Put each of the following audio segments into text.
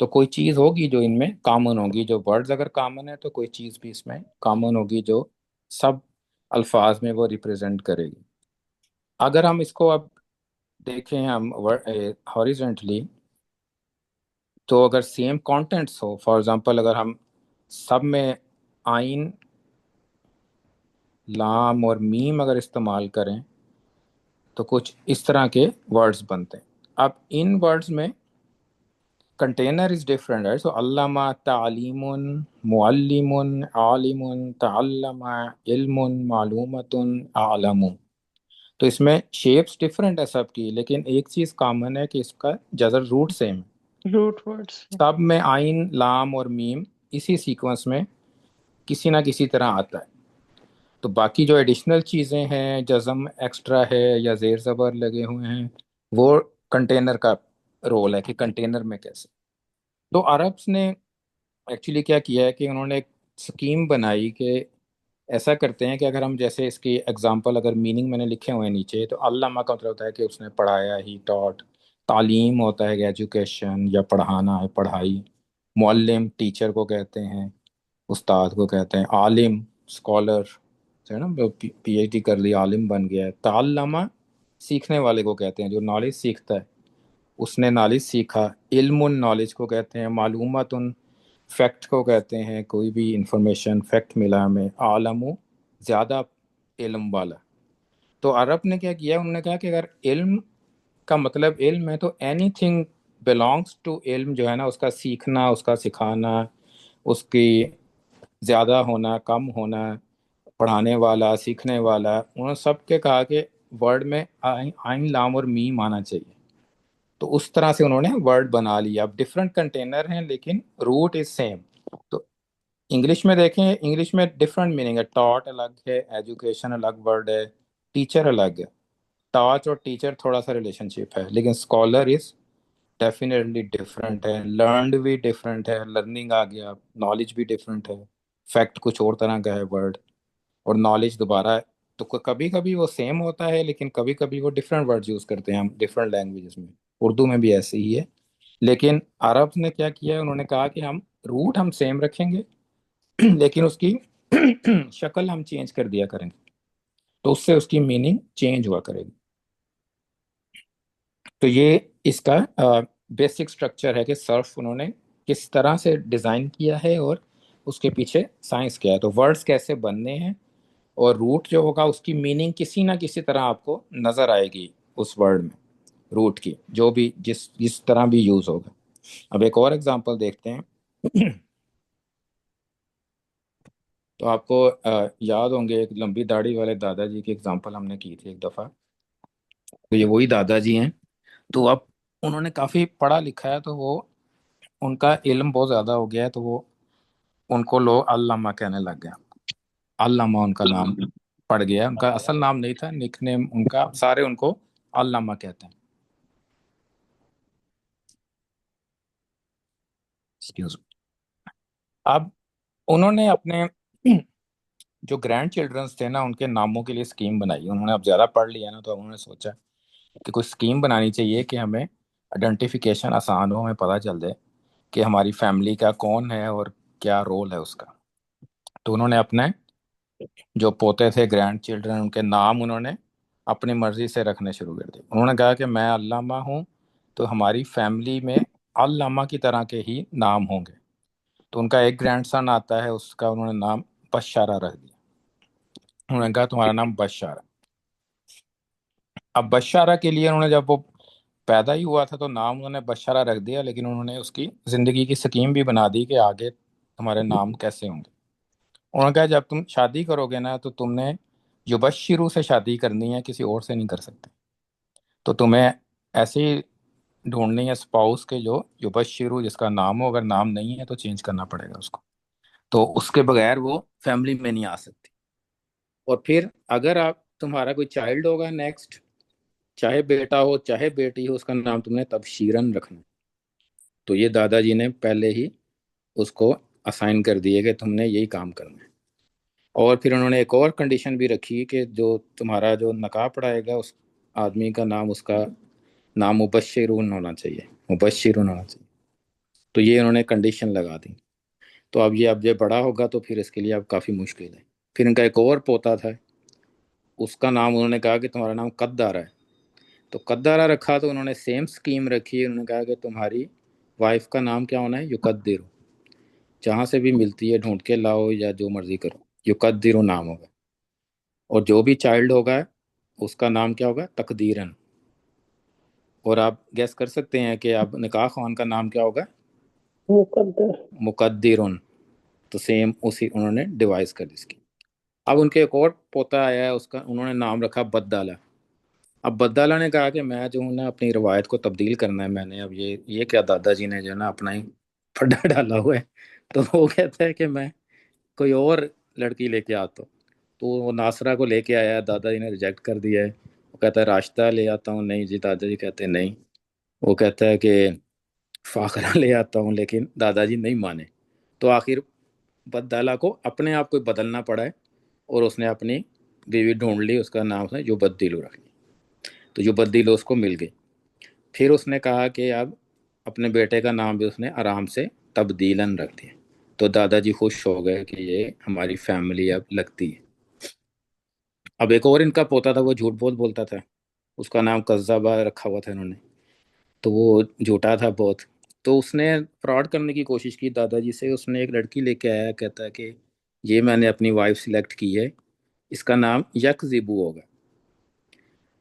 تو کوئی چیز ہوگی جو ان میں کامن ہوگی، جو ورڈز اگر کامن ہے تو کوئی چیز بھی اس میں کامن ہوگی جو سب الفاظ میں وہ ریپرزینٹ کرے گی۔ اگر ہم اس کو اب دیکھیں ہم ہاریزونٹلی، تو اگر same contents who, for example اگر ہم سب میں آئین، لام اور میم اگر استعمال کریں تو کچھ اس طرح کے ورڈز بنتے ہیں۔ اب ان ورڈز میں کنٹینر از ڈفرینٹ ہے، سو علامہ، تعلیم، معلم، عالم، تعلم، علم، معلومۃ، اعلم۔ تو اس میں شیپس ڈفرینٹ ہے سب کی، لیکن ایک چیز کامن ہے کہ اس کا جذر روٹ سیم ہے۔ Root words. سب میں آئین، لام اور میم اسی سیکوینس میں کسی نہ کسی طرح آتا ہے۔ تو باقی جو ایڈیشنل چیزیں ہیں، جزم ایکسٹرا ہے یا زیر زبر لگے ہوئے ہیں، وہ کنٹینر کا رول ہے کہ کنٹینر میں کیسے۔ تو عربس نے ایکچولی کیا کیا ہے کہ انہوں نے ایک سکیم بنائی کہ ایسا کرتے ہیں کہ اگر ہم جیسے اس کی ایگزامپل اگر میننگ میں نے لکھے ہوئے ہیں نیچے، تو علامہ کا مطلب ہوتا ہے کہ اس نے پڑھایا، ہی ٹاٹ۔ تعلیم ہوتا ہے کہ ایجوکیشن یا پڑھانا ہے، پڑھائی۔ معلم ٹیچر کو کہتے ہیں، استاد کو کہتے ہیں۔ عالم اسکالر ہے نا، پی ایچ ڈی کر لی عالم بن گیا ہے۔ تعلمہ سیکھنے والے کو کہتے ہیں جو نالج سیکھتا ہے، اس نے نالج سیکھا۔ علم نالج کو کہتے ہیں۔ معلومات فیکٹ کو کہتے ہیں، کوئی بھی انفارمیشن فیکٹ ملا ہمیں۔ عالم زیادہ علم والا۔ تو عرب نے کیا کیا، انہوں نے کہا کہ اگر علم کا مطلب علم ہے تو اینی تھنگ بلانگس ٹو علم جو ہے نا، اس کا سیکھنا، اس کا سکھانا، اس کی زیادہ ہونا، کم ہونا، پڑھانے والا، سیکھنے والا، انہوں نے سب کے کہا کہ ورڈ میں آئین، لام اور میم آنا چاہیے۔ تو اس طرح سے انہوں نے ورڈ بنا لیا۔ اب ڈفرینٹ کنٹینر ہیں لیکن روٹ از سیم۔ تو انگلش میں دیکھیں، انگلش میں ڈفرینٹ میننگ ہے۔ ٹاٹ الگ ہے، ایجوکیشن الگ ورڈ ہے، ٹیچر الگ ہے۔ ٹاچ اور ٹیچر تھوڑا سا ریلیشن شپ ہے، لیکن اسکالر از ڈیفینیٹلی ڈفرینٹ ہے۔ لرنڈ بھی ڈفرینٹ ہے، لرننگ آ گیا۔ نالج بھی ڈفرینٹ ہے، فیکٹ کچھ اور طرح کا ہے ورڈ، اور نالج دوبارہ ہے۔ تو کبھی کبھی وہ سیم ہوتا ہے، لیکن کبھی کبھی وہ ڈفرینٹ ورڈ یوز کرتے ہیں ہم ڈفرینٹ لینگویجز میں۔ اردو میں بھی ایسے ہی ہے۔ لیکن عرب نے کیا کیا، انہوں نے کہا کہ ہم روٹ ہم سیم رکھیں گے لیکن اس کی شکل ہم چینج کر دیا کریں گے، تو اس سے اس کی میننگ چینج ہوا کرے گی۔ تو یہ اس کا بیسک سٹرکچر ہے کہ صرف انہوں نے کس طرح سے ڈیزائن کیا ہے اور اس کے پیچھے سائنس کیا ہے۔ تو ورڈز کیسے بننے ہیں، اور روٹ جو ہوگا اس کی میننگ کسی نہ کسی طرح آپ کو نظر آئے گی اس ورڈ میں، روٹ کی جو بھی جس طرح بھی یوز ہوگا۔ اب ایک اور ایگزامپل دیکھتے ہیں۔ تو آپ کو یاد ہوں گے ایک لمبی داڑھی والے دادا جی کی ایگزامپل ہم نے کی تھی ایک دفعہ۔ تو یہ وہی دادا جی ہیں۔ تو اب انہوں نے کافی پڑھا لکھا ہے، تو وہ ان کا علم بہت زیادہ ہو گیا ہے، تو وہ ان کو لوگ علامہ کہنے لگ گیا۔ علامہ ان کا نام پڑ گیا، ان کا اصل نام نہیں تھا، نک نیم ان کا، سارے ان کو علامہ کہتے ہیں۔ Excuse me۔ اب انہوں نے اپنے جو گرینڈ چلڈرنس تھے نا، ان کے ناموں کے لیے اسکیم بنائی۔ انہوں نے اب زیادہ پڑھ لیا نا، تو انہوں نے سوچا کہ کوئی اسکیم بنانی چاہیے کہ ہمیں آئیڈینٹیفیکیشن آسان ہو، ہمیں پتہ چل جائے کہ ہماری فیملی کا کون ہے اور کیا رول ہے اس کا۔ تو انہوں نے اپنے جو پوتے تھے، گرینڈ چلڈرن، ان کے نام انہوں نے اپنی مرضی سے رکھنے شروع کر دیے۔ انہوں نے کہا کہ میں علامہ ہوں تو ہماری فیملی میں علامہ کی طرح کے ہی نام ہوں گے۔ تو ان کا ایک گرینڈ سن آتا ہے، اس کا انہوں نے نام بشارہ رکھ دیا۔ انہوں نے کہا تمہارا نام بشارہ۔ اب بشارہ کے لیے انہوں نے، جب وہ پیدا ہی ہوا تھا تو نام انہوں نے بشارہ رکھ دیا، لیکن انہوں نے اس کی زندگی کی سکیم بھی بنا دی کہ آگے تمہارے نام کیسے ہوں گے۔ انہوں نے کہا جب تم شادی کرو گے نا، تو تم نے یبشرو سے شادی کرنی ہے، کسی اور سے نہیں کر سکتے۔ تو تمہیں ایسے ہی ڈھونڈنی ہے اسپاؤس کے جو یبشرو جس کا نام ہو، اگر نام نہیں ہے تو چینج کرنا پڑے گا اس کو، تو اس کے بغیر وہ فیملی میں نہیں آ سکتی۔ اور پھر اگر تمہارا کوئی چائلڈ ہوگا نیکسٹ، چاہے بیٹا ہو چاہے بیٹی ہو، اس کا نام تم نے تبشیرن رکھنا۔ تو یہ دادا جی نے پہلے ہی اس کو اسائن کر دیے کہ تم نے یہی کام کرنا ہے۔ اور پھر انہوں نے ایک اور کنڈیشن بھی رکھی کہ جو تمہارا جو نکاح پڑھائے گا اس آدمی کا نام، اس کا نام مبشرون ہونا چاہیے، مبشرون ہونا چاہیے۔ تو یہ انہوں نے کنڈیشن لگا دی. تو اب یہ بڑا ہوگا تو پھر اس کے لیے اب کافی مشکل ہے. پھر ان کا ایک اور پوتا تھا، اس کا نام انہوں نے کہا کہ تمہارا نام قدارہ ہے. تو قدارہ رکھا تو انہوں نے سیم سکیم رکھی. انہوں نے کہا کہ تمہاری وائف کا نام کیا ہونا ہے؟ یقدر. جہاں سے بھی ملتی ہے ڈھونڈ کے لاؤ یا جو مرضی کرو، یقدر نام ہوگا. اور جو بھی چائلڈ ہوگا اس کا نام کیا ہوگا؟ تقدیرن. اور آپ گیس کر سکتے ہیں کہ اب نکاح خوان کا نام کیا ہوگا؟ مقدر. مقدرن. تو سیم اسی انہوں نے ڈیوائز کر دی اس کی. اب ان کے ایک اور پوتا آیا ہے، اس کا انہوں نے نام رکھا بدالہ. اب بدالہ نے کہا کہ میں جو ہوں نا اپنی روایت کو تبدیل کرنا ہے میں نے. اب یہ کیا دادا جی نے جو ہے نا اپنا ہی پھڈا ڈالا ہوا ہے. تو وہ کہتا ہے کہ میں کوئی اور لڑکی لے کے آتا ہوں. تو وہ ناصرہ کو لے کے آیا، دادا جی نے ریجیکٹ کر دیا ہے. وہ کہتا ہے راشدہ لے آتا ہوں. نہیں جی، دادا جی کہتے ہیں نہیں. وہ کہتا ہے کہ فاخرہ لے آتا ہوں، لیکن دادا جی نہیں مانے. تو آخر بدالہ کو اپنے آپ کو بدلنا پڑا ہے، اور اس نے اپنی بیوی ڈھونڈ لی. اس کا نام ہے جو بدلو رکھ لی. تو جو بدلو اس کو مل گئی. پھر اس نے کہا کہ اب اپنے بیٹے کا نام بھی اس نے آرام سے تبدیلاً رکھ دیا. تو دادا جی خوش ہو گئے کہ یہ ہماری فیملی اب لگتی ہے. اب ایک اور ان کا پوتا تھا، وہ جھوٹ بہت بولتا تھا. اس کا نام قذابہ رکھا ہوا تھا انہوں نے. تو وہ جھوٹا تھا بہت. تو اس نے فراڈ کرنے کی کوشش کی دادا جی سے. اس نے ایک لڑکی لے کے آیا، کہتا ہے کہ یہ میں نے اپنی وائف سلیکٹ کی ہے، اس کا نام یکزیبو ہوگا.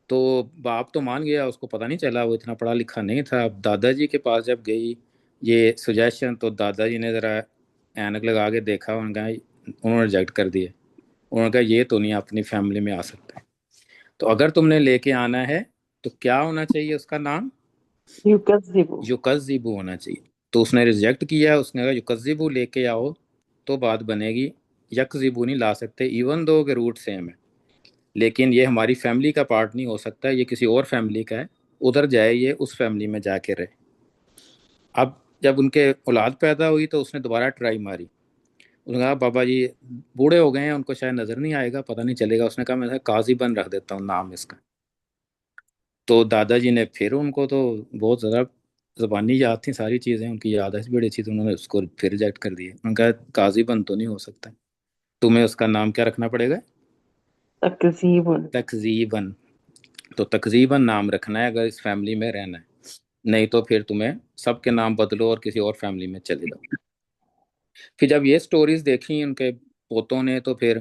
تو باپ تو مان گیا، اس کو پتہ نہیں چلا، وہ اتنا پڑھا لکھا نہیں تھا. اب دادا جی کے پاس جب گئی یہ سجیشن، تو دادا جی نے ذرا اینک لگا کے دیکھا. انہوں نے ریجیکٹ کر دیے. انہوں نے کہا یہ تو نہیں اپنی فیملی میں آ سکتا. تو اگر تم نے لے کے آنا ہے تو کیا ہونا چاہیے؟ اس کا نام یکذبو. یکذبو ہونا چاہیے. تو اس نے ریجیکٹ کیا. اس نے کہا یکذبو لے کے آؤ تو بات بنے گی. یکذبو نہیں لا سکتے، ایون دو کہ روٹ سیم ہے، لیکن یہ ہماری فیملی کا پارٹ نہیں ہو سکتا، یہ کسی اور فیملی کا ہے. ادھر جائے، یہ اس فیملی میں جا کے رہے. اب جب ان کے اولاد پیدا ہوئی تو اس نے دوبارہ ٹرائی ماری. اس نے کہا بابا جی بوڑھے ہو گئے ہیں، ان کو شاید نظر نہیں آئے گا، پتہ نہیں چلے گا. اس نے کہا میں قاضی بن رکھ دیتا ہوں نام اس کا. تو دادا جی نے پھر ان کو تو بہت زیادہ زبانی یاد تھی ساری چیزیں، ان کی یاد ایسی بڑی تھی. انہوں نے اس کو پھر ریجیکٹ کر دیا. ان کا قاضی بن تو نہیں ہو سکتا، تمہیں اس کا نام کیا رکھنا پڑے گا؟ تکذیبن. تکذیباً. تو تکذیباً نام رکھنا ہے اگر اس فیملی میں رہنا ہے، نہیں تو پھر تمہیں سب کے نام بدلو اور کسی اور فیملی میں چلے جاؤ. پھر جب یہ سٹوریز دیکھی ان کے پوتوں نے، تو پھر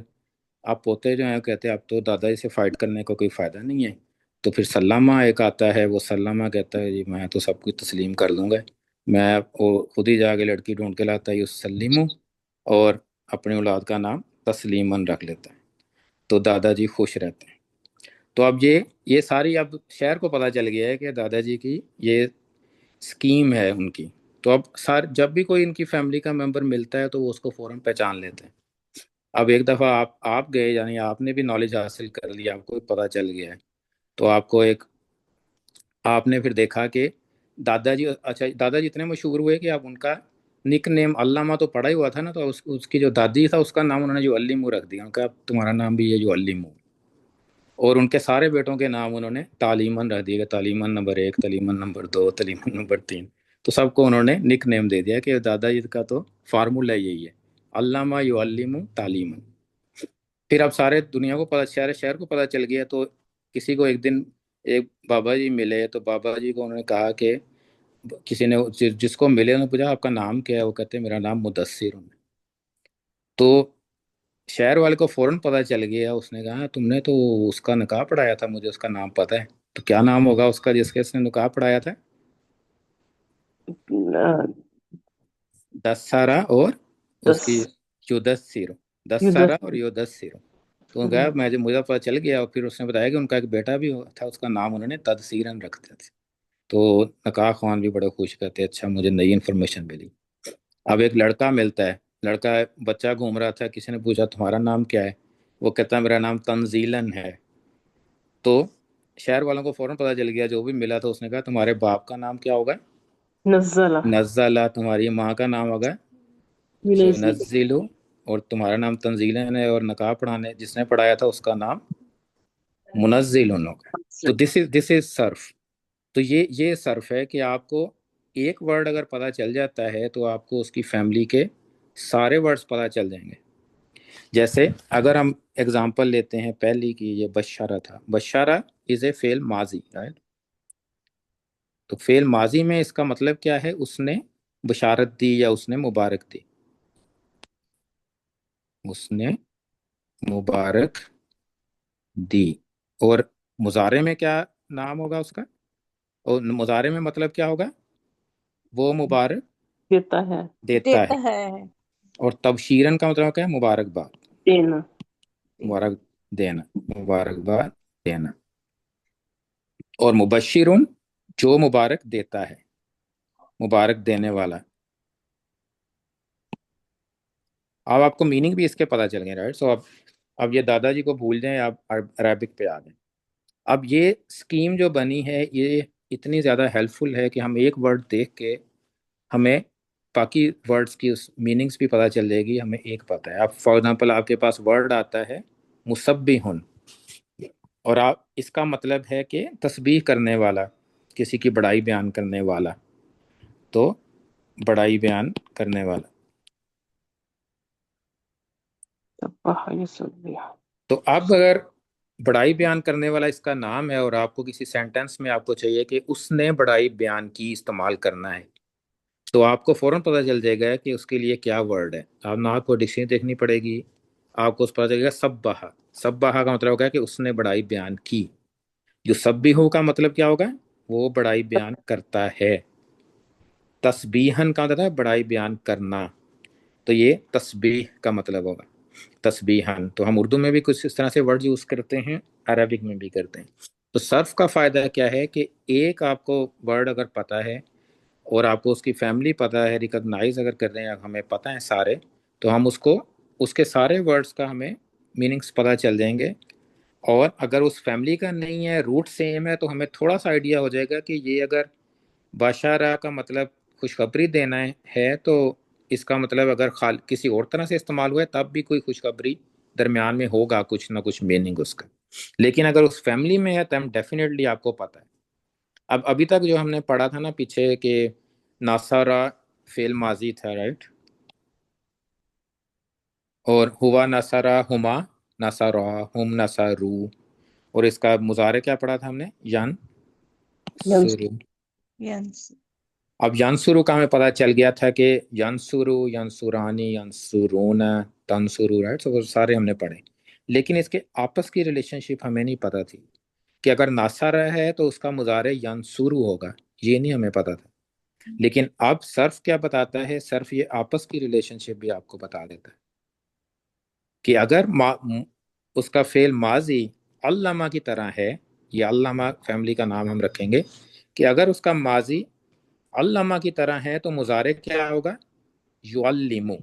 آپ پوتے جو ہیں کہتے ہیں اب تو دادا جی سے فائٹ کرنے کا کوئی فائدہ نہیں ہے. تو پھر سلامہ ایک آتا ہے، وہ سلامہ کہتا ہے جی میں تو سب کچھ تسلیم کر لوں گا. میں وہ خود ہی جا کے لڑکی ڈھونڈ کے لاتا ہے یسلم، اور اپنی اولاد کا نام تسلیماً رکھ لیتا ہے. تو دادا جی خوش رہتے ہیں. تو اب یہ ساری اب شہر کو پتہ چل گیا ہے کہ دادا جی کی یہ اسکیم ہے ان کی. تو اب جب بھی کوئی ان کی فیملی کا ممبر ملتا ہے تو وہ اس کو فوراً پہچان لیتے ہیں. اب ایک دفعہ آپ گئے، یعنی آپ نے بھی نالج حاصل کر لی، آپ کو پتہ چل گیا ہے. تو آپ نے پھر دیکھا کہ دادا جی، اچھا دادا جی اتنے مشہور ہوئے کہ اب ان کا نک نیم علامہ تو پڑا ہی ہوا تھا نا. تو اس کی جو دادی تھا اس کا نام انہوں نے جو علمو رکھ دیا. ان کا تمہارا نام بھی یہ جو علمو. اور ان کے سارے بیٹوں کے نام انہوں نے تعلیماً رکھ دیا، تعلیماً نمبر 1، تعلیماً نمبر 2، تعلیماً نمبر 3. تو سب کو انہوں نے نک نیم دے دیا کہ دادا جی کا تو فارمولہ یہی ہے، علامہ یعلم تعلیماً. پھر اب سارے دنیا کو شہر کو پتہ چل گیا. تو کسی کو ایک دن ایک بابا جی ملے، تو بابا جی کو انہوں نے کہا کہ کسی نے جس کو ملے انہوں نے پوچھا آپ کا نام کیا ہے؟ وہ کہتے ہیں میرا نام مدثر ہوں. تو شہر والے کو فوراً پتہ چل گیا. اس نے کہا تم نے تو اس کا نکاح پڑھایا تھا، مجھے اس کا نام پتہ ہے. تو کیا نام ہوگا اس کا جس کے اس نے نکاح پڑھایا تھا؟ دسارا اور اس کی یودسر. دسارا اور یودسر. تو کہا مجھے پتہ چل گیا. اور پھر اس نے بتایا کہ ان کا ایک بیٹا بھی تھا، اس کا نام انہوں نے تدثیرن رکھتے تھے. تو نکاح خوان بھی بڑے خوش کرتے، اچھا مجھے نئی انفارمیشن ملی. اب ایک لڑکا ملتا ہے، بچہ گھوم رہا تھا، کسی نے پوچھا تمہارا نام کیا ہے؟ وہ کہتا ہے میرا نام تنزیلن ہے. تو شہر والوں کو فوراً پتہ چل گیا، جو بھی ملا تھا اس نے کہا تمہارے باپ کا نام کیا ہوگا؟ نزلہ. نزلہ. تمہاری ماں کا نام ہوگا ینزلو. اور تمہارا نام تنزیلن ہے، اور نکاح پڑھانے جس نے پڑھایا تھا اس کا نام منزل ہوگا. تو دس از صرف. تو یہ صرف ہے کہ آپ کو ایک ورڈ اگر پتہ چل جاتا ہے تو آپ کو اس کی فیملی کے سارے ورڈز پتہ چل جائیں گے. جیسے اگر ہم اگزامپل لیتے ہیں پہلی کی، یہ بشارہ تھا. بشارہ از اے فعل ماضی، رائٹ. تو فعل ماضی میں اس کا مطلب کیا ہے؟ اس نے بشارت دی یا اس نے مبارک دی. اس نے مبارک دی. اور مضارع میں کیا نام ہوگا اس کا؟ اور مضارع میں مطلب کیا ہوگا؟ وہ مبارک دیتا ہے، دیتا دیتا ہے. ہے. اور تبشیرن کا مطلب کیا ہے؟ مبارکباد. دینا. مبارک دینا، مبارکباد دینا. اور مبشرن جو مبارک دیتا ہے، مبارک دینے والا. اب آپ کو میننگ بھی اس کے پتہ چل گئے، رائٹ. سو اب یہ دادا جی کو بھول جائیں، آپ عربک پہ آ جائیں. اب یہ اسکیم جو بنی ہے یہ اتنی زیادہ ہیلپ فل ہے کہ ہم ایک ورڈ دیکھ کے ہمیں باقی ورڈز کی اس میننگز بھی پتہ چل جائے گی. ہمیں ایک پتہ ہے. اب فار ایگزامپل آپ کے پاس ورڈ آتا ہے مسبحن، اور آپ اس کا مطلب ہے کہ تسبیح کرنے والا، کسی کی بڑائی بیان کرنے والا. تو بڑائی بیان کرنے والا. سبح یسبح. تو اب اگر بڑائی بیان کرنے والا اس کا نام ہے اور آپ کو کسی سینٹنس میں آپ کو چاہیے کہ اس نے بڑائی بیان کی استعمال کرنا ہے، تو آپ کو فوراً پتہ چل جائے گا کہ اس کے لیے کیا ورڈ ہے. آپ نہ آپ کو ڈکشنری دیکھنی پڑے گی، آپ کو اس پتہ چلے گا سبح. سبح کا مطلب ہوگا کہ اس نے بڑائی بیان کی. جو سبحو کا مطلب کیا ہوگا؟ وہ بڑائی بیان کرتا ہے. تسبیحن کا مطلب ہے بڑائی بیان کرنا، تو یہ تسبیح کا مطلب ہوگا. تسبیحن. تو ہم اردو میں بھی کچھ اس طرح سے ورڈ یوز کرتے ہیں، عربک میں بھی کرتے ہیں. تو صرف کا فائدہ کیا ہے کہ ایک آپ کو ورڈ اگر پتہ ہے اور آپ کو اس کی فیملی پتہ ہے، ریکگنائز اگر کر رہے ہیں، ہمیں پتہ ہیں سارے، تو ہم اس کو اس کے سارے ورڈز کا ہمیں میننگز پتہ چل جائیں گے. اور اگر اس فیملی کا نہیں ہے، روٹ سیم ہے، تو ہمیں تھوڑا سا آئیڈیا ہو جائے گا کہ یہ اگر باشارہ کا مطلب خوشخبری دینا ہے تو اس کا مطلب اگر کسی اور طرح سے استعمال ہوا ہے تب بھی کوئی خوشخبری درمیان میں ہوگا، کچھ نہ کچھ میننگ اس کا. لیکن اگر اس فیملی میں ہے تو ہم ڈیفینیٹلی آپ کو پتہ ہے. اب ابھی تک جو ہم نے پڑھا تھا نا پیچھے کہ ناصرہ فعل ماضی تھا، رائٹ. اور ہوا نصرہ ہما نصرہ ہم نصرو. اور اس کا مضارع کیا پڑھا تھا ہم نے؟ ینصرو. ینس. اب ینصرو کا ہمیں پتہ چل گیا تھا کہ ینصرو، ینصرانی، ینصرون، تنصرو، رائٹ. وہ سارے ہم نے پڑھے. لیکن اس کے آپس کی ریلیشن شپ ہمیں نہیں پتہ تھی کہ اگر ناصرہ ہے تو اس کا مضارع ینصرو ہوگا، یہ نہیں ہمیں پتہ تھا. لیکن اب صرف کیا بتاتا ہے؟ صرف یہ آپس کی ریلیشن شپ بھی آپ کو بتا دیتا ہے کہ اگر اس کا فعل ماضی علامہ کی طرح ہے، یہ علامہ فیملی کا نام ہم رکھیں گے، کہ اگر اس کا ماضی علامہ کی طرح ہے تو مضارع کیا ہوگا؟ یعلمو.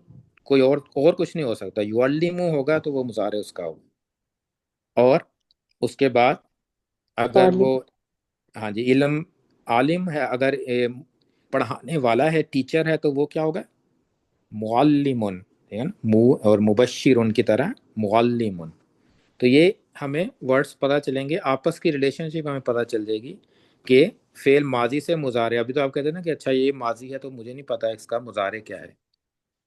کوئی اور کچھ نہیں ہو سکتا. یعلمو ہوگا تو وہ مضارع اس کا ہوگا. اور اس کے بعد اگر عالم. وہ ہاں جی علم عالم ہے، اگر پڑھانے والا ہے، ٹیچر ہے، تو وہ کیا ہوگا؟ معلمن. ٹھیک ہے نا، اور مبشر ان کی طرح معلمن. تو یہ ہمیں ورڈز پتہ چلیں گے، آپس کی ریلیشن شپ ہمیں پتہ چل جائے گی کہ فعل ماضی سے مضارع. ابھی تو آپ کہتے ہیں نا کہ اچھا یہ ماضی ہے تو مجھے نہیں پتہ اس کا مضارع کیا ہے.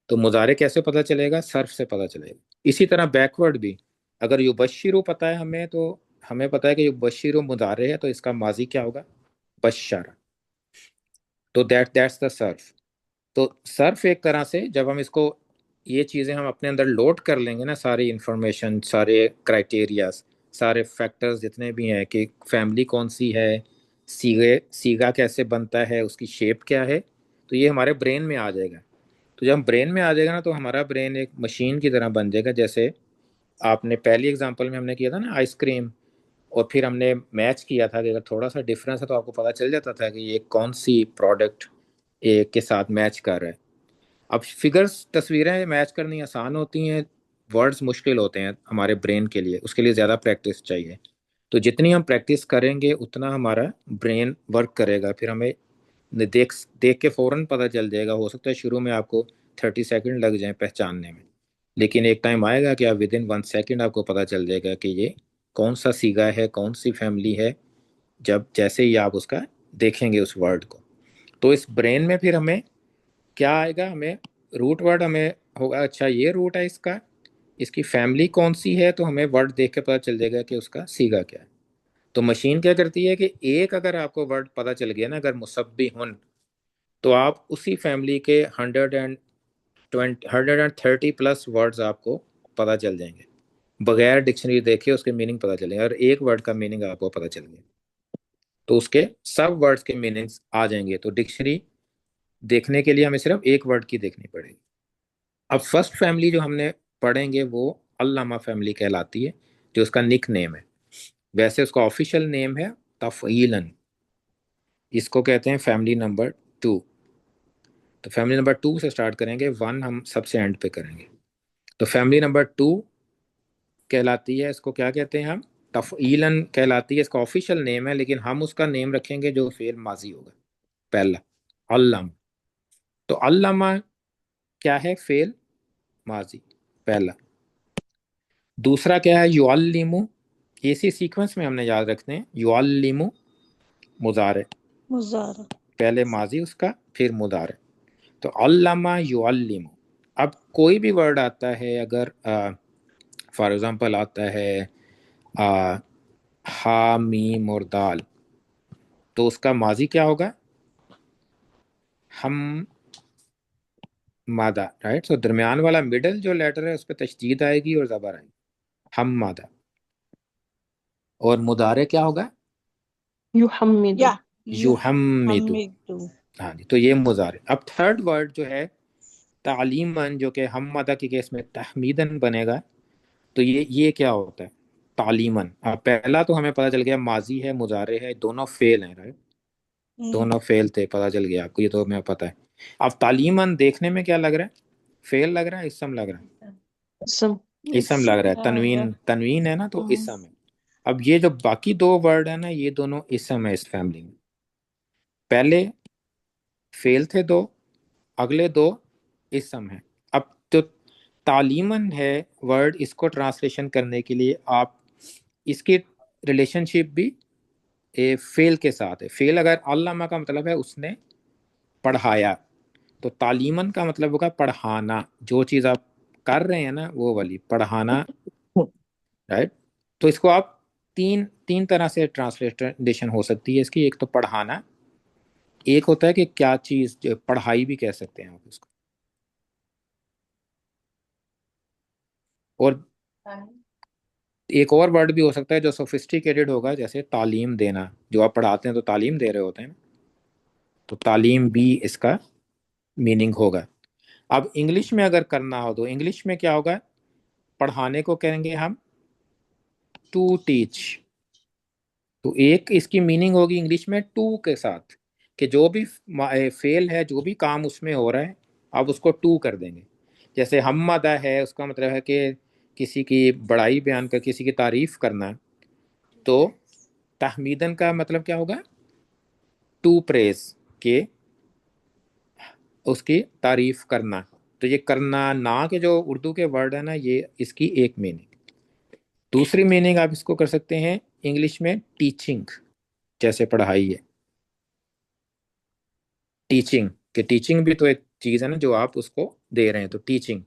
تو مضارع کیسے پتہ چلے گا؟ صرف سے پتہ چلے گا. اسی طرح بیکورڈ بھی اگر یبشرو پتہ ہے ہمیں، تو ہمیں پتہ ہے کہ یبشرو مضارع ہے تو اس کا ماضی کیا ہوگا؟ بشر. تو دیٹس دا صرف. تو صرف ایک طرح سے جب ہم اس کو یہ چیزیں ہم اپنے اندر لوڈ کر لیں گے نا، ساری انفارمیشن، سارے کرائٹیریاز، سارے فیکٹرز جتنے بھی ہیں کہ فیملی کون سی ہے، سیگا کیسے بنتا ہے، اس کی شیپ کیا ہے، تو یہ ہمارے برین میں آ جائے گا. تو جب ہم برین میں آ جائے گا نا تو ہمارا برین ایک مشین کی طرح بن جائے گا. جیسے آپ نے پہلی ایگزامپل میں ہم نے کیا تھا نا آئس کریم، اور پھر ہم نے میچ کیا تھا کہ اگر تھوڑا سا ڈفرینس ہے تو آپ کو پتہ چل جاتا تھا کہ یہ کون سی پروڈکٹ ایک کے ساتھ میچ کر رہا ہے. اب فگرز، تصویریں میچ کرنی آسان ہوتی ہیں، ورڈز مشکل ہوتے ہیں ہمارے برین کے لیے، اس کے لیے زیادہ پریکٹس چاہیے. تو جتنی ہم پریکٹس کریں گے اتنا ہمارا برین ورک کرے گا. پھر ہمیں دیکھ کے فوراً پتہ چل جائے گا. ہو سکتا ہے شروع میں آپ کو 30 سیکنڈ لگ جائیں پہچاننے میں، لیکن ایک ٹائم آئے گا کہ آپ ود ان 1 سیکنڈ آپ کو پتہ چل جائے گا کہ یہ کون سا سیگا ہے، کون سی فیملی ہے، جب جیسے ہی آپ اس کا دیکھیں گے اس ورڈ کو. تو اس برین میں پھر ہمیں کیا آئے گا، ہمیں روٹ ورڈ ہمیں ہوگا اچھا یہ روٹ ہے اس کا، اس کی فیملی کون سی ہے، تو ہمیں ورڈ دیکھ کے پتہ چل جائے گا کہ اس کا سیگا کیا ہے۔ تو مشین کیا کرتی ہے کہ ایک اگر آپ کو ورڈ پتہ چل گیا نا، اگر مسبحن، تو آپ اسی فیملی کے 130 پلس ورڈز آپ کو پتہ چل جائیں گے، بغیر ڈکشنری دیکھے اس کے میننگ پتہ چلیں گے، اور ایک ورڈ کا میننگ آپ کو پتہ چل گیا تو اس کے سب ورڈز کے میننگز آ جائیں گے۔ تو ڈکشنری دیکھنے کے لیے ہمیں صرف ایک ورڈ کی دیکھنی پڑے گی۔ اب فرسٹ فیملی جو ہم نے پڑھیں گے وہ علامہ فیملی کہلاتی ہے، جو اس کا نک نیم ہے، ویسے اس کا آفیشیل نیم ہے تفعیلاً، اس کو کہتے ہیں فیملی نمبر 2۔ تو فیملی نمبر 2 سے سٹارٹ کریں گے، 1 ہم سب سے اینڈ پہ کریں گے۔ تو فیملی نمبر 2 کہلاتی ہے، اس کو کیا کہتے ہیں ہم، تفعیلاً کہلاتی ہے، اس کا آفیشیل نیم ہے، لیکن ہم اس کا نیم رکھیں گے جو فعل ماضی ہوگا پہلا، علم۔ تو علامہ کیا ہے، فعل ماضی پہلا۔ دوسرا کیا ہے، یعلم، اسی سیکوینس میں ہم نے یاد رکھتے ہیں، یعلم مضارع، مضارع، پہلے ماضی اس کا پھر مضارع۔ تو علامہ یعلم، اب کوئی بھی ورڈ آتا ہے، اگر فار ایگزامپل آتا ہے ہا میم اور دال، تو اس کا ماضی کیا ہوگا، ہم مادہ، رائٹ۔ سو درمیان والا مڈل جو لیٹر ہے اس پہ تشدید آئے گی اور زبر آئے گی، ہم مادہ۔ اور مضارع کیا ہوگا، يحمد. یا یحمد، حمد، ہاں جی۔ تو یہ مضارع۔ اب تھرڈ ورڈ جو ہے تعلیماً، جو کہ ہم مادہ کے کیس میں تحمیداً بنے گا، تو یہ کیا ہوتا ہے، تعلیماً۔ اب پہلا تو ہمیں پتہ چل گیا ماضی ہے مضارع ہے، دونوں فعل ہیں، رائٹ، دونوں فعل تھے، پتہ چل گیا آپ کو، یہ تو ہمیں پتہ ہے۔ اب تعلیماً دیکھنے میں کیا لگ رہا ہے، فعل لگ رہا ہے، اسم لگ رہا ہے، اسم. اسم لگ رہا ہے، تنوین ہے نا، تو اسم ہے۔ اب یہ جو باقی دو ورڈ ہیں نا، یہ دونوں اسم ہے اس فیملی میں، پہلے فعل تھے دو، اگلے دو اسم ہیں۔ اب جو تعلیماً ہے ورڈ، اس کو ٹرانسلیشن کرنے کے لیے آپ اس کی ریلیشن شپ بھی فعل کے ساتھ ہے۔ فعل اگر علامہ کا مطلب ہے اس نے پڑھایا، تو تعلیماً کا مطلب ہوگا پڑھانا، جو چیز آپ کر رہے ہیں نا وہ والی پڑھانا، رائٹ۔ تو اس کو آپ تین طرح سے ٹرانسلیشن ہو سکتی ہے اس کی۔ ایک تو پڑھانا، ایک ہوتا ہے کہ کیا چیز، پڑھائی بھی کہہ سکتے ہیں آپ اس کو، اور ایک اور ورڈ بھی ہو سکتا ہے جو سوفسٹیکیٹڈ ہوگا، جیسے تعلیم دینا، جو آپ پڑھاتے ہیں تو تعلیم دے رہے ہوتے ہیں، تو تعلیم بھی اس کا میننگ ہوگا۔ اب انگلش میں اگر کرنا ہو تو انگلش میں کیا ہوگا، پڑھانے کو کہیں گے ہم ٹو ٹیچ، تو ایک اس کی میننگ ہوگی انگلش میں ٹو کے ساتھ، کہ جو بھی فعل ہے، جو بھی کام اس میں ہو رہا ہے، آپ اس کو ٹو کر دیں گے۔ جیسے حمدہ ہے، اس کا مطلب ہے کہ کسی کی بڑائی بیان کر، کسی کی تعریف کرنا، تو تحمیدن کا مطلب کیا ہوگا، ٹو پریز، کہ اس کی تعریف کرنا۔ تو یہ کرنا نا کے جو اردو کے ورڈ ہے نا، یہ اس کی ایک میننگ۔ دوسری میننگ آپ اس کو کر سکتے ہیں انگلش میں ٹیچنگ، جیسے پڑھائی ہے، ٹیچنگ، کہ ٹیچنگ بھی تو ایک چیز ہے نا جو آپ اس کو دے رہے ہیں، تو ٹیچنگ۔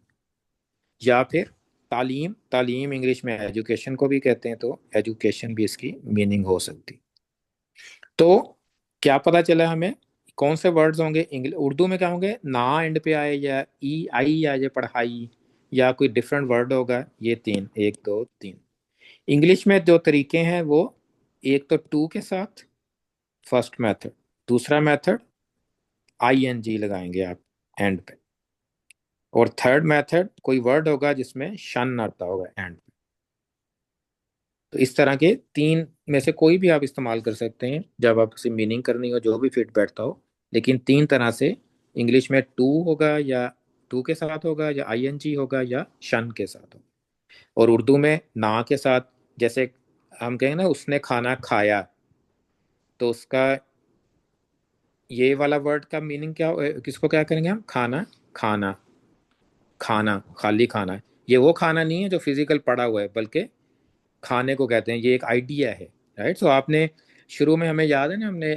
یا پھر تعلیم، تعلیم انگلش میں ایجوکیشن کو بھی کہتے ہیں، تو ایجوکیشن بھی اس کی میننگ ہو سکتی۔ تو کیا پتا چلا ہمیں کون سے ورڈز ہوں گے اردو میں، کیا ہوں گے، نا اینڈ پہ آئے، یا ای آئی آ جائے پڑھائی، یا کوئی ڈفرینٹ ورڈ ہوگا، یہ تین، 1 2 3۔ انگلش میں جو طریقے ہیں وہ، ایک تو ٹو کے ساتھ فرسٹ میتھڈ، دوسرا میتھڈ آئی این جی لگائیں گے آپ اینڈ پہ، اور تھرڈ میتھڈ کوئی ورڈ ہوگا جس میں شن آتا ہوگا اینڈ پہ۔ تو اس طرح کے 3 میں سے کوئی بھی آپ استعمال کر سکتے ہیں جب آپ سے میننگ کرنی ہو، جو بھی فٹ بیٹھتا ہو، لیکن 3 طرح سے انگلش میں ٹو ہوگا، یا ٹو کے ساتھ ہوگا، یا آئی این جی ہوگا، یا شن کے ساتھ ہوگا۔ اور اردو میں نا کے ساتھ، جیسے ہم کہیں نا اس نے کھانا کھایا، تو اس کا یہ والا ورڈ کا میننگ کیا، کس کو کیا کریں گے ہم، کھانا، کھانا، کھانا، خالی کھانا، یہ وہ کھانا نہیں ہے جو فزیکل پڑا ہوا ہے، بلکہ کھانے کو کہتے ہیں، یہ ایک آئیڈیا ہے، رائٹ۔ سو آپ نے شروع میں، ہمیں یاد ہے نا، ہم نے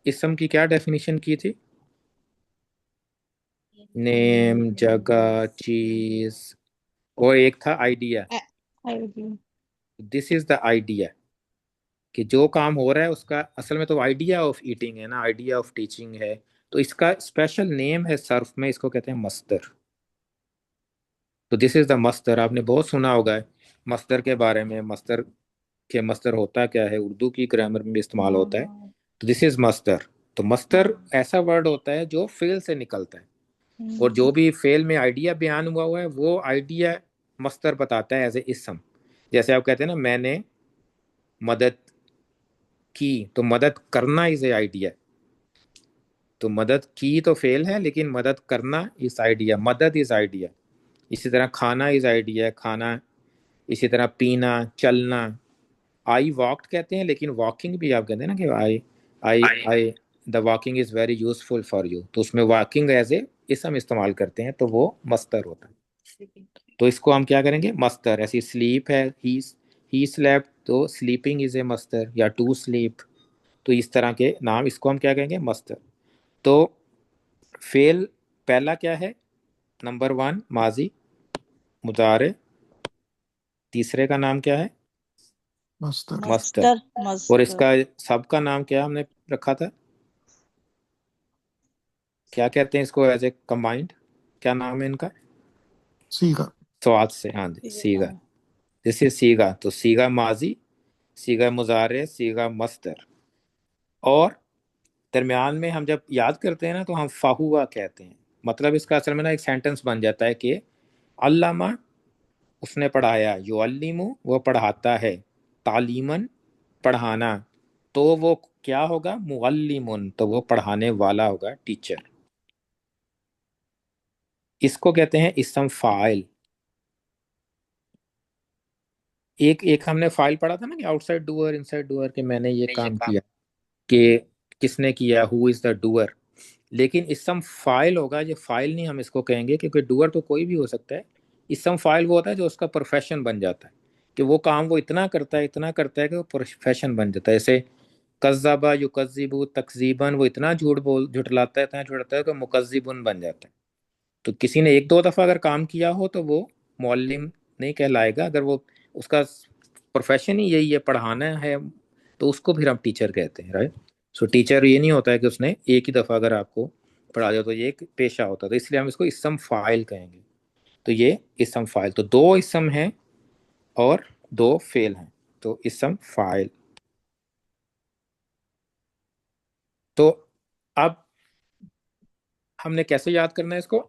اسم کی کیا ڈیفینیشن کی تھی؟ نیم، جگہ، چیز، اور ایک تھا idea. This is the idea کہ جو کام ہو رہا ہے اس کا اصل میں تو آئیڈیا آف ایٹنگ ہے نا، آئیڈیا آف ٹیچنگ ہے. تو اس کا اسپیشل نیم ہے صرف میں، اس کو کہتے ہیں مصدر. تو دس از دا مصدر. آپ نے بہت سنا ہوگا ہے مصدر کے بارے میں، مصدر کہ مصدر ہوتا کیا ہے، اردو کی گرامر میں بھی استعمال ہوتا ہے. تو دس از مصدر. تو مصدر ایسا ورڈ ہوتا ہے جو فعل سے نکلتا ہے، اور جو بھی فعل میں آئیڈیا بیان ہوا ہے وہ آئیڈیا مصدر بتاتا ہے ایز اے اسم. جیسے آپ کہتے ہیں نا میں نے مدد کی، تو مدد کرنا از اے آئیڈیا. تو مدد کی تو فعل ہے، لیکن مدد کرنا از آئیڈیا، مدد از آئیڈیا. اسی طرح کھانا از آئیڈیا، کھانا. اسی طرح پینا، چلنا. آئی واکڈ کہتے ہیں، لیکن واکنگ بھی آپ کہتے ہیں نا کہ I the walking is very useful for you. تو اس میں واکنگ ایز اے اسم استعمال کرتے ہیں، تو وہ مصدر ہوتا ہے. تو اس کو ہم کیا کریں گے؟ مصدر. ایسی سلیپ ہے، ہی سلیپ، تو سلیپنگ از اے مصدر، یا ٹو سلیپ. تو اس طرح کے نام، اس کو ہم کیا کہیں گے؟ مصدر. تو فعل پہلا کیا ہے؟ نمبر 1 ماضی مضارع. تیسرے کا نام کیا ہے؟ مصدر. اور اس کا سب کا نام کیا ہم نے رکھا تھا؟ کیا کہتے ہیں اس کو ایز اے کمبائنڈ؟ کیا نام ہے ان کا؟ سیگا. سواد سے، ہاں جی، سیگا. جیسے سیگا، تو سیگا ماضی، سیگا مضارع، سیگا مصدر. اور درمیان میں ہم جب یاد کرتے ہیں نا تو ہم فہوا کہتے ہیں. مطلب اس کا اصل میں نا ایک سینٹنس بن جاتا ہے کہ علامہ اس نے پڑھایا، یعلم وہ پڑھاتا ہے، تعلیماً پڑھانا، تو وہ کیا ہوگا؟ معلم، تو وہ پڑھانے والا ہوگا، ٹیچر. اس کو کہتے ہیں اسم فاعل. ایک ہم نے فاعل پڑھا تھا نا کہ آؤٹ سائڈ ڈوئر، ان سائڈ ڈوئر، کہ میں نے یہ کام کیا، کہ کس نے کیا، ہو از دا ڈوئر. لیکن اسم فاعل ہوگا، یہ فاعل نہیں ہم اس کو کہیں گے، کیونکہ ڈوئر تو کوئی بھی ہو سکتا ہے. اسم فاعل وہ ہوتا ہے جو اس کا پروفیشن بن جاتا ہے، کہ وہ کام وہ اتنا کرتا ہے، اتنا کرتا ہے کہ وہ پروفیشن بن جاتا ہے. جیسے کذبا یکذب تکذیباً، وہ اتنا جھٹلاتا ہے، اتنا جھٹلاتا ہے کہ مکذبن بن جاتا ہے. تو کسی نے 1-2 دفعہ اگر کام کیا ہو تو وہ معلم نہیں کہلائے گا. اگر وہ اس کا پروفیشن ہی یہی ہے، پڑھانا ہے، تو اس کو پھر ہم ٹیچر کہتے ہیں، رائٹ. سو ٹیچر یہ نہیں ہوتا ہے کہ اس نے ایک ہی دفعہ اگر آپ کو پڑھا دیا، تو یہ ایک پیشہ ہوتا ہے. تو اس لیے ہم اس کو اسم فاعل کہیں گے. تو یہ اسم فاعل، تو 2 اسم ہیں اور 2 فعل ہیں، تو اسم فاعل. تو اب ہم نے کیسے یاد کرنا ہے اس کو؟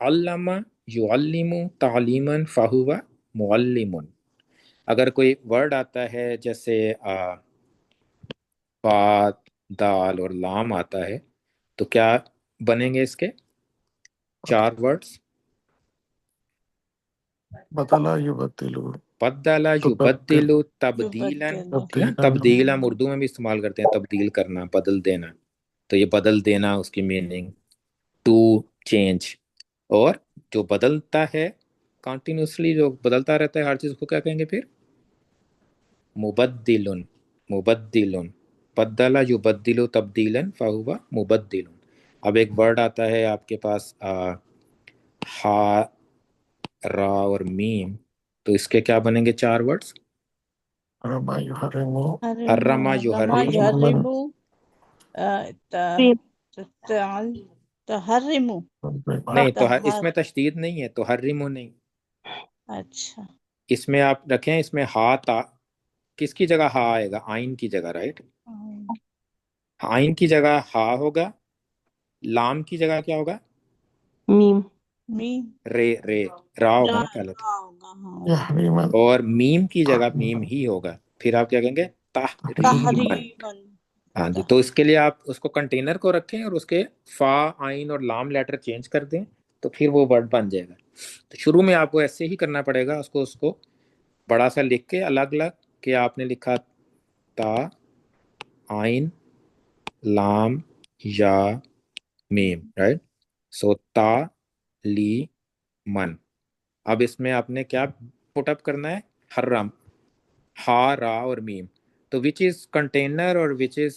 علامہ یعلم تعلیماً فہو معلم. اگر کوئی ورڈ آتا ہے جیسے با، دال اور لام آتا ہے، تو کیا بنیں گے اس کے 4 ورڈز؟ بدلا یبدلو، بدلا تبدل، یبدل تبدیلا. تبدیلا. تبدیل ہم اردو میں بھی استعمال کرتے ہیں، تبدیل کرنا، بدل دینا. تو یہ بدل دینا اس کی میننگ، ٹو چینج. اور جو بدلتا ہے کنٹینیوسلی، جو بدلتا رہتا ہے ہر چیز کو کیا کہیں گے پھر؟ مبدل. مبدل. بدل یبدل تبدیلا فہو مبدل. اب ایک ورڈ آتا ہے آپ کے پاس ہا، را اور میم، تو اس کے کیا بنیں گے 4 ورڈز؟ رما یحرمو، حرما یحرم. تحرمو. نہیں، تو اس میں تشدید نہیں ہے، تو حرمو نہیں. اچھا، اس میں آپ رکھیں، اس میں ہا تا، کس کی جگہ ہا آئے گا؟ آئین کی جگہ، رائٹ. آئین کی جگہ ہا ہوگا، لام کی جگہ کیا ہوگا؟ میم. رے را ہوگا نا پہلے تو. یحریمن، اور میم کی جگہ میم ہی ہوگا. پھر آپ کیا کہیں گے؟ تحریمن. ہاں جی. تو اس کے لیے آپ اس کو کنٹینر کو رکھیں اور اس کے فا، آئین اور لام لیٹر چینج کر دیں، تو پھر وہ ورڈ بن جائے گا. تو شروع میں آپ کو ایسے ہی کرنا پڑے گا، اس کو بڑا سا لکھ کے الگ الگ، کہ آپ نے لکھا تا، آئین، لام، یا، میم، رائٹ. سو تا لی من. اب اس میں آپ نے کیا پٹ اپ کرنا ہے؟ حرم، ہا، را اور میم. تو وچ از کنٹینر اور وچ از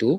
2,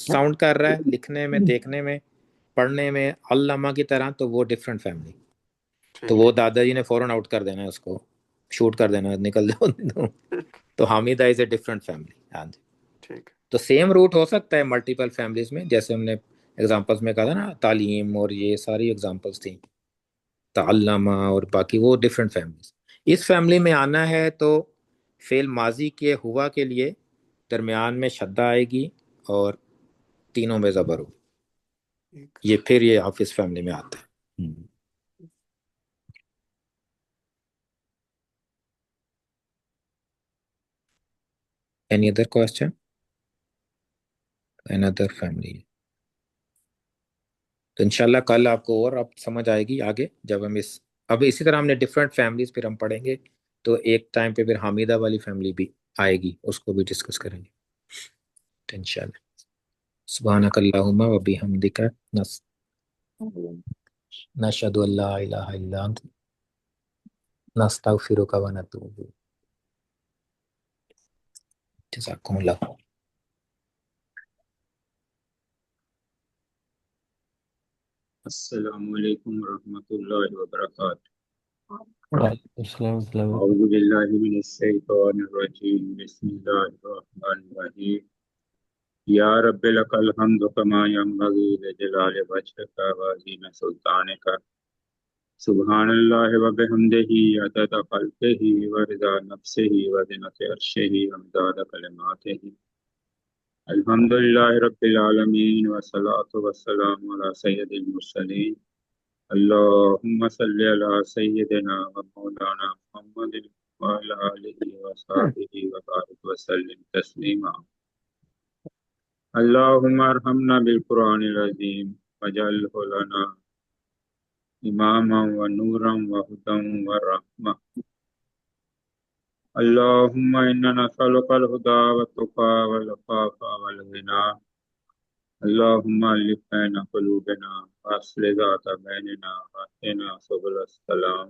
ساؤنڈ کر رہا ہے لکھنے میں، دیکھنے میں، پڑھنے میں علامہ کی طرح، تو وہ ڈفرینٹ فیملی. تو ٹھیک وہ دادا جی نے فوراً آؤٹ کر دینا ہے، اس کو شوٹ کر دینا ہے، نکل جاؤ. ٹھیک تو حامدہ از اے ڈفرینٹ فیملی. ہاں جی. ٹھیک. تو سیم روٹ ہو سکتا ہے ملٹیپل فیملیز میں، جیسے ہم نے ایگزامپلس میں کہا تھا نا، تعلیم اور یہ ساری ایگزامپلس تھیں، تعلمہ اور باقی، وہ ڈفرینٹ فیملیز. اس فیملی میں آنا ہے تو فعل ماضی کے ہوا کے لیے درمیان میں شدہ آئے گی اور تینوں میں زبر ہو. ٹھیک. یہ پھر یہ آفس فیملی میں آتا ہے. Any other question? Another family. تو انشاءاللہ کل آپ کو اور اب سمجھ آئے گی آگے، جب ہم اب اسی طرح ہم نے ڈفرینٹ فیملیز پھر ہم پڑھیں گے، تو ایک ٹائم پہ پھر حامدہ والی فیملی بھی آئے گی، اس کو بھی ڈسکس کریں گے. تو انشاءاللہ سبحانک اللہم و بحمدک نشہد ان لا الہ الا انت نستغفرک و نتوب الیک. جزاکم اللہ. السلام علیکم ورحمۃ اللہ وبرکاتہ. وعلیکم السلام ورحمۃ اللہ وبرکاتہ. اعوذ باللہ من الشیطان الرجیم. بسم اللہ الرحمن الرحیم. یا رب لک الحمد کما ینبغی لجلال وجہک وعظیم سلطانک. سبحان اللہ وبحمدہ عدد خلقہ ورضا نفسہ وزنۃ عرشہ ومداد کلماتہ. الحمد للہ رب العالمین والصلاة والسلام علی سید المرسلین. اللہم صلی علی سیدنا و مولانا محمد وعلی آلہ وصحبہ وبارک وسلم تسلیما. اللہم ارحمنا بالقرآن العظیم واجعلہ لنا اماما و نورا و ہدی و رحمہ. اللہم انا نسألک الہدی والتقی والعفاف والغنی. اللہم الف بین قلوبنا واصلح ذات بیننا واہدنا سبل السلام.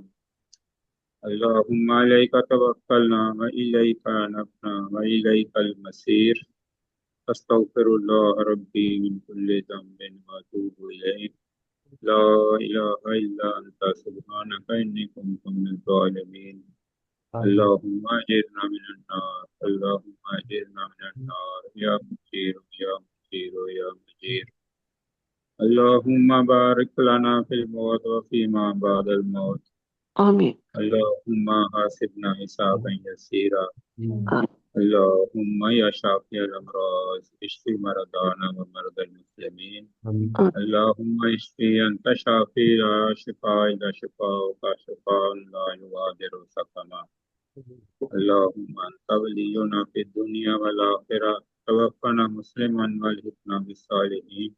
اللہم علیک توکلنا والیک انبنا والیک المصیر. استغفر اللہ ربی من کل ذنب واتوب الیہ. لا الہ الا انت سبحانک انی کنت من الظالمین. اللہم اجرنا من النار. اللہم اجرنا من النار یا مجیر یا مجیر یا مجیر. اللہم بارک لنا فی الموت وفیما بعد الموت. آمین. اللہم حاسبنا حسابا یسیرا. اللہم یا شافی الامراض اشفی مرضانا و مرضى المسلمین. اللہم اشفی انت شافی لا شفاء الا شفاؤک شفاء لا یغادر سقما. اللہم انت ولینا فی الدنیا والآخرہ. توفنا مسلما والحقنا بالصالحین.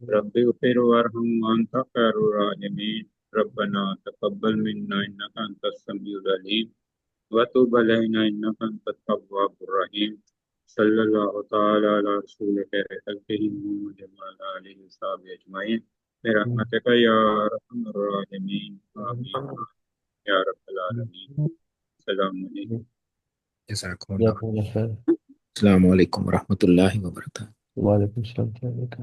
رب اغفر وارحم وانت خیر الراحمین. ربنا تقبل منا انک انت السمیع العلیم وتب علینا انک انت التواب الرحیم. صلی اللہ تعالی علی رسول خیر خلقہ محمد وعلی آلہ وصحبہ اجمعین برحمتک یا ارحم الراحمین. آمین یا رب العالمین. السلام علیکم. جزاکم اللہ. جزاکم اللہ خیر. السلام علیکم ورحمۃ اللہ وبرکاتہ. وعلیکم السلام ورحمۃ اللہ وبرکاتہ.